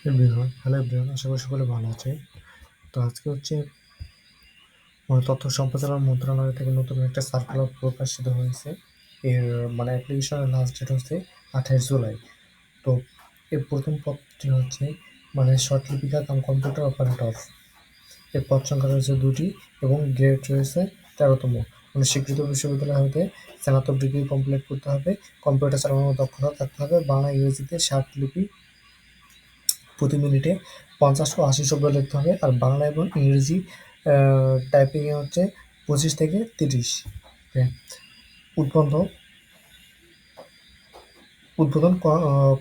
Hello everyone, আশা করি সকলে ভালো আছে। তো আজকে হচ্ছে তথ্য সম্প্রচার মন্ত্রণালয় থেকে নতুন একটা সার্কুলার প্রকাশিত হয়েছে। এর মানে অ্যাপ্লিকেশনের লাস্ট ডেট হচ্ছে 28 জুলাই। তো এর প্রথম পদটি হচ্ছে স্বরলিপিকা কাম কম্পিউটার অপারেটর। এর পদ সংখ্যা রয়েছে 2টি এবং গ্রেড রয়েছে 13তম। স্বীকৃত বিশ্ববিদ্যালয় হতে স্নাতক ডিগ্রি কমপ্লিট করতে হবে, কম্পিউটার চালানোর দক্ষতা থাকতে হবে, বাংলা ইংরেজিতে 60 লিপি প্রতি মিনিটে 50 ও 80 শব্দ লিখতে হবে। আর বাংলা এবং ইংরেজি টাইপিংয়ে হচ্ছে 25 থেকে 30। উদ্বোধন উদ্বোধন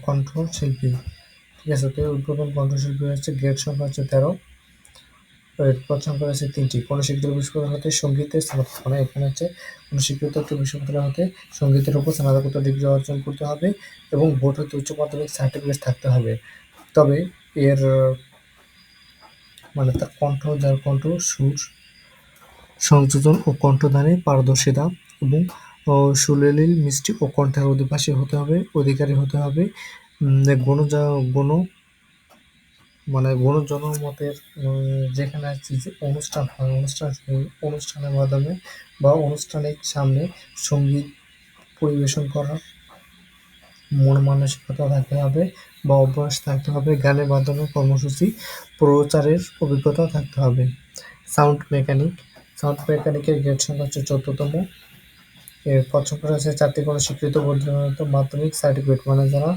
কণ্ঠশিল্পী, ঠিক আছে। তো উদ্বোধন কণ্ঠশিল্পী হচ্ছে গ্রেড সংখ্যা হচ্ছে 13, পদ সংখ্যা হচ্ছে 3টি। কোনো স্বীকৃত বিশ্ববিদ্যালয় হতে সঙ্গীতের স্নাতক, এখানে হচ্ছে কোনো স্বীকৃত একটি বিশ্ববিদ্যালয় হতে সঙ্গীতের উপর স্নাতকোত্তর ডিগ্রি অর্জন করতে হবে এবং বোর্ড হতে উচ্চ মাধ্যমিক সার্টিফিকেট থাকতে হবে। তবে এর তার যার কণ্ঠ, সুর সংযোজন ও কণ্ঠদানে পারদর্শিতা এবং সুলেলিল মিষ্টি ও কণ্ঠের অধিকারী হতে হবে। গণ জনমতের যেখানে যে অনুষ্ঠান হয়, অনুষ্ঠানের মাধ্যমে বা অনুষ্ঠানের সামনে সঙ্গীত পরিবেশন করার মন মানসিকতা থাকতে হবে বা অভ্যাস থাকতে হবে। গানের মাধ্যমে কর্মসূচি প্রচারের অভিজ্ঞতা থাকতে হবে। সাউন্ড মেকানিকের গ্রেড সংখ্যা হচ্ছে 14তম। এর পদ সংখ্যা রয়েছে 4টি। কোনো স্বীকৃত মাধ্যমিক সার্টিফিকেট, যারা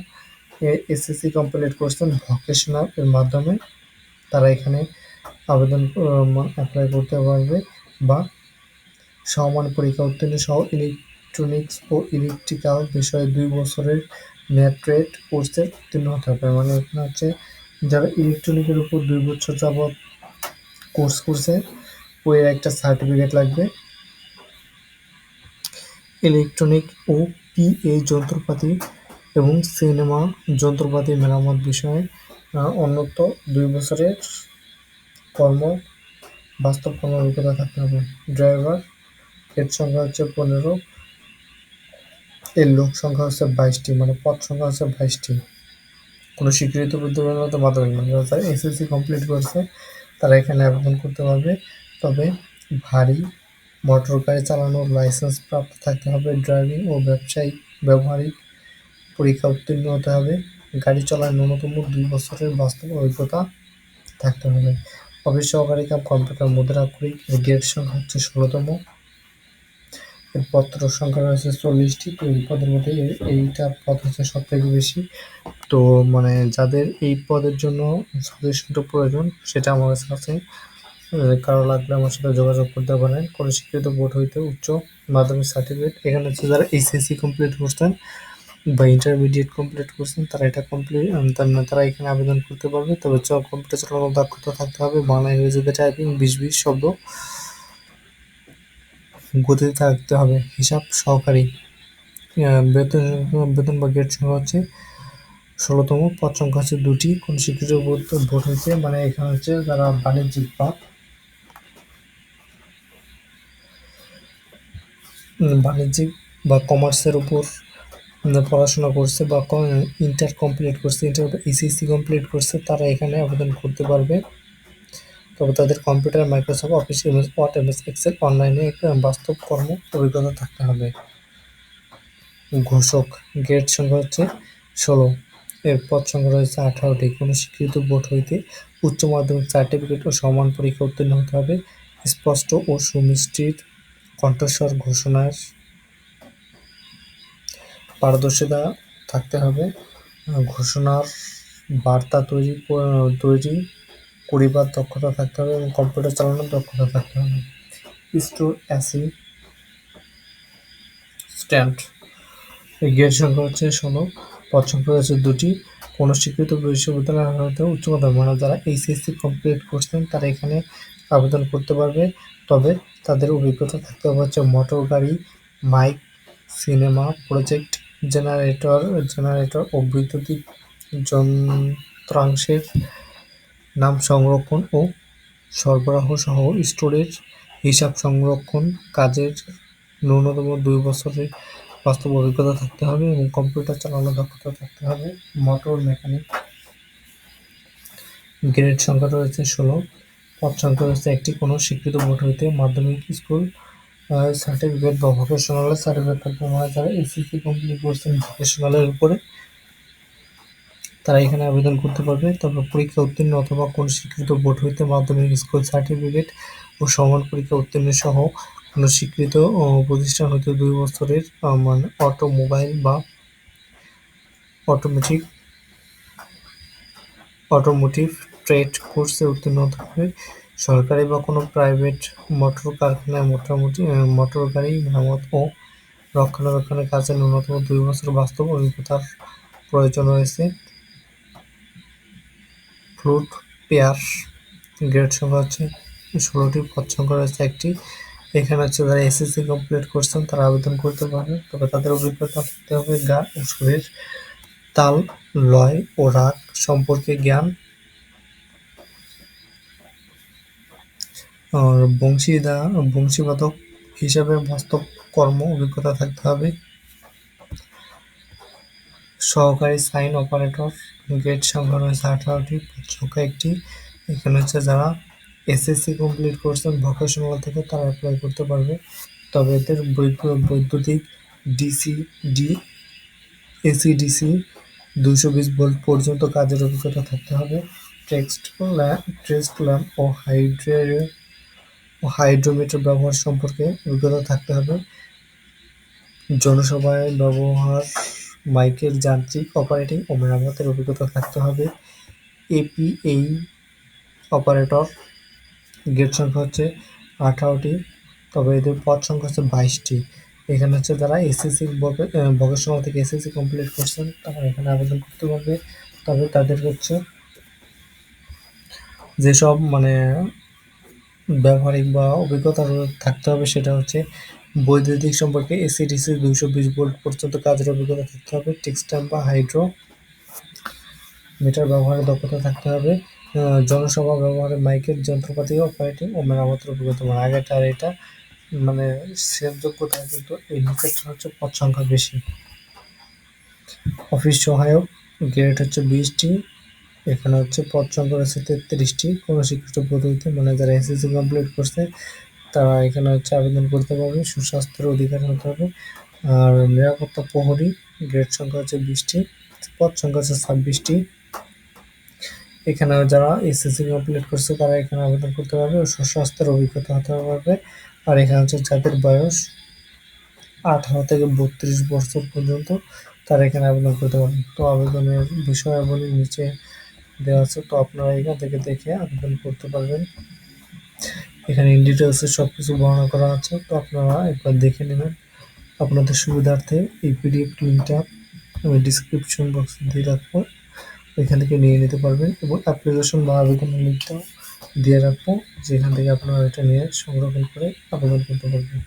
এসএসসি কমপ্লিট করছেন ভোকেশনাল এর মাধ্যমে, তারা এখানে আবেদন অ্যাপ্লাই করতে পারবে বা সমমান পরীক্ষা উত্তীর্ণ সহ ইলেকট্রনিক্স ও ইলেকট্রিক্যাল বিষয়ে 2 বছরের ম্যাট্রেট কোর্সে উত্তীর্ণ হতে হবে। এখানে হচ্ছে যারা ইলেকট্রনিকের উপর 2 বছর যাবৎ কোর্স করছে, ওই একটা সার্টিফিকেট লাগবে। ইলেকট্রনিক ও পিএ যন্ত্রপাতি এবং সিনেমা যন্ত্রপাতি মেরামত বিষয়ে অনূর্ধ্ব 2 বছরের বাস্তব কর্ম অভিজ্ঞতা থাকতে হবে। ড্রাইভার, এর সংখ্যা হচ্ছে 15, এর লোক সংখ্যা হচ্ছে 22টি, পদ সংখ্যা হচ্ছে 22টি। কোনো স্বীকৃত বিদ্যালয়ের মাধ্যমিক, যারা এসএসসি কমপ্লিট করছে তারা এখানে আবেদন করতে পারবে। তবে ভারী মোটর গাড়ি চালানোর লাইসেন্স প্রাপ্ত থাকতে হবে। ড্রাইভিং ও ব্যবহারিক পরীক্ষা উত্তীর্ণ হতে হবে। গাড়ি চলার ন্যূনতম 2 বছরের বাস্তব অভিজ্ঞতা থাকতে হবে। অফিস সহকারী কাম কম্পিউটার মুদ্রাক্ষরিক, এর গ্রেড সংখ্যা হচ্ছে 16তম। এর পত্র সংখ্যা রয়েছে 40টি। তো এই পদের মধ্যে এইটা পদ হচ্ছে সব থেকে বেশি। তো যাদের এই পদের জন্য সাজেশনটা প্রয়োজন সেটা আমার কাছে আছে, কারো লাগলে আমার সাথে যোগাযোগ করতে পারেন। কোনো স্বীকৃত বোর্ড হইতে উচ্চ মাধ্যমিক সার্টিফিকেট, এখানে হচ্ছে যারা এইচএসসি কমপ্লিট করছেন বা ইন্টারমিডিয়েট কমপ্লিট করছেন তারা এটা তারা এখানে আবেদন করতে পারবে। তবে কম্পিউটার চালানোর দক্ষতা থাকতে হবে। বাংলা ইংরেজিতে টাইপিং 20 শব্দ গতিতে থাকতে হবে। হিসাব সহকারী, বেতন বা গ্রেড সংখ্যা হচ্ছে 16তম। পদ সংখ্যা হচ্ছে 2টি। কোনো স্বীকৃত বোর্ড হচ্ছে এখানে হচ্ছে যারা বাণিজ্যিক বা কমার্সের উপর পড়াশোনা করছে বা ইন্টার কমপ্লিট করছে, এসএসসি কমপ্লিট করছে, তারা এখানে আবেদন করতে পারবে। তবে তাদের computer, Microsoft Office, MS Word, MS Excel, অনলাইনে বাস্তব কর্ম অভিজ্ঞতা থাকতে হবে। ঘোষক, গ্রেড সংখ্যা হচ্ছে 16, এর পদ সংখ্যা রয়েছে 18টি। কোনো স্বীকৃত বোর্ড হইতে উচ্চ মাধ্যমিক সার্টিফিকেট ও সমান পরীক্ষা উত্তীর্ণ হতে হবে। স্পষ্ট ও সুমিষ্টির কণ্ঠস্বর ঘোষণার পারদর্শিতা থাকতে হবে। ঘোষণার বার্তা তৈরি করিবার দক্ষতা থাকতে হবে এবং কম্পিউটার চালানোর দক্ষতা থাকতে হবে। স্টোর অ্যাসিস্ট্যান্ট, গ্রেড সংখ্যা হচ্ছে 16, পদ সংখ্যা হচ্ছে 2টি। কোনো স্বীকৃত বিশ্ববিদ্যালয় হতে উচ্চ মাধ্যমিক, যারা এইচএসসি কমপ্লিট করছেন তারা এখানে আবেদন করতে পারবে। তবে তাদের অভিজ্ঞতা থাকতে হবে হচ্ছে মোটর গাড়ি, মাইক, সিনেমা, প্রজেক্ট, জেনারেটর ও বৈদ্যুতিক যন্ত্রাংশের নাম সংরক্ষণ ও সরবরাহ সহ স্টোরেজ হিসাব সংরক্ষণ কাজের ন্যূনতম 2 বছরের বাস্তব অভিজ্ঞতা থাকতে হবে এবং কম্পিউটার চালানোর দক্ষতা থাকতে হবে। মোটর মেকানিক, গ্রেড সংখ্যা রয়েছে 16, পদ সংখ্যা রয়েছে একটি। কোনো স্বীকৃত বোর্ড হইতে মাধ্যমিক স্কুল সার্টিফিকেট বা ভোকেশনাল সার্টিফিকেট থাকবে, মানে যারা এসএসসি কমপ্লিট করছেন ভোকেশনালের উপরে তারা এখানে আবেদন করতে পারবে। তারপর পরীক্ষা উত্তীর্ণ অথবা কোনো স্বীকৃত বোর্ড হইতে মাধ্যমিক স্কুল সার্টিফিকেট ও সমান পরীক্ষা উত্তীর্ণ সহ কোনো স্বীকৃত প্রতিষ্ঠান হইতে 2 বছরের মানে অটোমোবাইল বা অটোমেটিক অটোমোটিভ ট্রেড কোর্সে উত্তীর্ণ হতে হবে। সরকারি বা কোনো প্রাইভেট মোটর কারখানায় মোটর গাড়ি মেরামত ও রক্ষণাবেক্ষণের কাজে ন্যূনতম 2 বছর বাস্তব অভিজ্ঞতার প্রয়োজন রয়েছে। ফ্লুট পেয়ার গ্রেড সংখ্যা হচ্ছে 16টি, পদ সংখ্যা রয়েছে একটি। এখানে হচ্ছে যারা এসএসসি কমপ্লিট করছেন তারা আবেদন করতে পারবে, তবে তাদের অভিজ্ঞতা থাকতে হবে গা ও সুরের তাল, লয় ও রাগ সম্পর্কে জ্ঞান, আর বংশীবাদক হিসাবে বাস্তব কর্ম অভিজ্ঞতা থাকতে হবে। সহকারী সাইন অপারেটর গ্রেড সংখ্যা রয়েছে 18টি, পদ সংখ্যা একটি। এখানে হচ্ছে যারা এসএসসি কমপ্লিট করছেন ভোকেশনাল থেকে তারা অ্যাপ্লাই করতে পারবে, তবে এদের বৈদ্যুতিক এসি ডিসি 220 ভোল্ট পর্যন্ত কাজের অভিজ্ঞতা থাকতে হবে। টেক্সট ল্যাম্প ও হাইড্রোমিটার ব্যবহার সম্পর্কে অভিজ্ঞতা থাকতে হবে। জনসভায় ব্যবহার মাইকের যান্ত্রিক অপারেটিং ও মেরামতের অভিজ্ঞতা থাকতে হবে। এপিএই অপারেটর গ্রেড সংখ্যা হচ্ছে 18টি, তবে এদের পদ সংখ্যা হচ্ছে 22টি। এখানে হচ্ছে যারা এসএসসি ভোকেশনাল থেকে এসএসসি কমপ্লিট করছেন তারা এখানে আবেদন করতে পারবে, তবে তাদের হচ্ছে যেসব মানে ব্যবহারিক বা অভিজ্ঞতা থাকতে হবে সেটা হচ্ছে বৈদ্যুতিক সম্পর্কে এসি/ডিসি 220 ভোল্ট পর্যন্ত কাজের অভিজ্ঞতা থাকতে হবে। টেক্সটাইল বা হাইড্রো মিটার ব্যবহারের দক্ষতা থাকতে হবে। জনসভা ব্যবহারে মাইকের যন্ত্রপাতি অপারেটিং ও মেরামতের অভিজ্ঞতা, মানে আগেটা আর এটা মানে সেম যোগ্যতা, কিন্তু এই নিচেরটা হচ্ছে পদ সংখ্যা বেশি। অফিস সহায়ক গ্রেড হচ্ছে 20টি, এখানে হচ্ছে পদ সংখ্যা রয়েছে 33টি। কোনো স্বীকৃত পদ্ধতিতে মানে যারা এসএসসি কমপ্লিট করছে তারা এখানে হচ্ছে আবেদন করতে পারবে। সুস্বাস্থ্যের অধিকারী হতে হবে। আর নিরাপত্তা প্রহরী গ্রেড সংখ্যা হচ্ছে 20টি, পদ সংখ্যা হচ্ছে 26টি। এখানে যারা এসএসসি কমপ্লিট করছে তারা এখানে আবেদন করতে পারবে ও সুস্বাস্থ্যের অভিজ্ঞতা হতে পারবে। আর এখানে হচ্ছে যাদের বয়স 18 থেকে 32 বছর পর্যন্ত তারা এখানে আবেদন করতে পারবে। তো আবেদনের বিষয়াবলী নিচে দেওয়া আছে, তো আপনারা এখান থেকে দেখে আবেদন করতে পারবেন। এখানে ইন ডিটেলসে সব কিছু বর্ণনা করা আছে, তো আপনারা একবার দেখে নেবেন। আপনাদের সুবিধার্থে এই পিডিএফ লিঙ্কটা আমি ডিসক্রিপশন বক্সে দিয়ে রাখবো, এখান থেকে নিয়ে নিতে পারবেন, এবং অ্যাপ্লিকেশন বা আবেদনের লিঙ্কটাও দিয়ে রাখবো, যেখান থেকে আপনারা এটা নিয়ে সংরক্ষণ করে আবেদন করতে পারবেন।